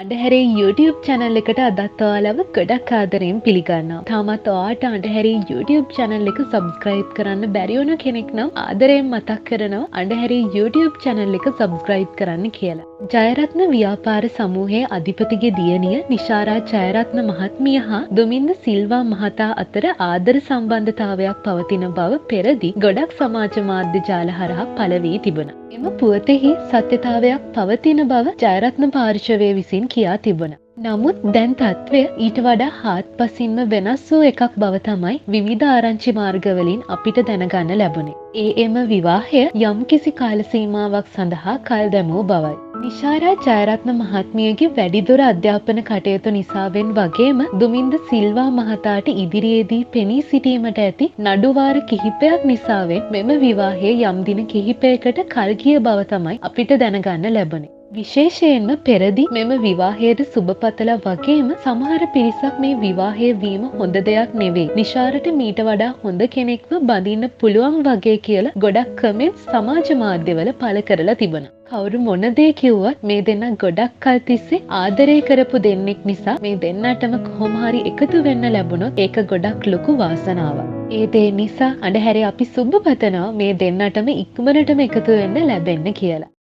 අඩහැරේ YouTube channel එකට අදත් ඔයාලව ගොඩක් ආදරයෙන් පිළිගන්නවා. තාමත් ඔයාට අඩහැරේ YouTube channel එක subscribe කරන්න බැරි වුණ කෙනෙක් නම් ආදරයෙන් මතක් කරනවා අඩහැරේ YouTube channel එක subscribe කරන්න කියලා. ජයරත්න ව්‍යාපාර සමූහයේ අධිපතිගේ දියණිය නිශාරා ජයරත්න මහත්මිය හා දුමින්ද සිල්වා මහතා අතර ආදර සම්බන්ධතාවයක් පවතින බව පෙරදී ගොඩක් සමාජ මාධ්‍ය ජාල හරහා පළ වී තිබුණා. එම පුවතෙහි සත්‍යතාවයක් පවතින බව ජයරත්න පාර්ශවය විසින් කියා තිබුණා. නමුත් දැන් තත්ත්වය ඊට වඩා හාත්පසින්ම වෙනස් වූ එකක් බව තමයි විවිධ ආරංචි මාර්ගවලින් අපිට දැනගන්න ලැබුණේ. එම විවාහය යම්කිසි කාල සීමාවක් සඳහා කල් දැමූ බවයි. නිශාරා ජයරත්න මහත්මියගේ වැඩිදුර අධ්‍යාපන කටයුතු නිසාවෙන් වගේම දුමින්ද සිල්වා මහතාට ඉදිරියේදී පෙනී සිටීමට ඇති නඩුවාර කිහිපයක් නිසාවෙන් මෙම විවාහය යම් දින කිහිපයකට කල් ගිය බව තමයි අපිට දැනගන්න ලැබුණේ. විශේෂයෙන්ම පෙරදී මෙම විවාහයට සුබපතලා වගේම සමහර පිරිසක් මේ විවාහය වීම හොඳ දෙයක් නෙවෙයි. නිශාරට මීට වඩා හොඳ කෙනෙක්ව බඳින්න පුළුවන් වගේ කියලා ගොඩක් කමෙන්ට් සමාජ මාධ්‍යවල පළ කරලා තිබුණා. කවුරු මොන දේ කිව්වත් මේ දෙන්නා ගොඩක් කල් තිස්සේ ආදරය කරපු දෙන්නෙක් නිසා මේ දෙන්නටම කොහොම හරි එකතු වෙන්න ලැබුණොත් ඒක ගොඩක් ලොකු වාසනාවක්. ඒ දේ නිසා අඩහැරේ අපි සුබ පතනවා මේ දෙන්නටම ඉක්මනටම එකතු වෙන්න ලැබෙන්න කියලා.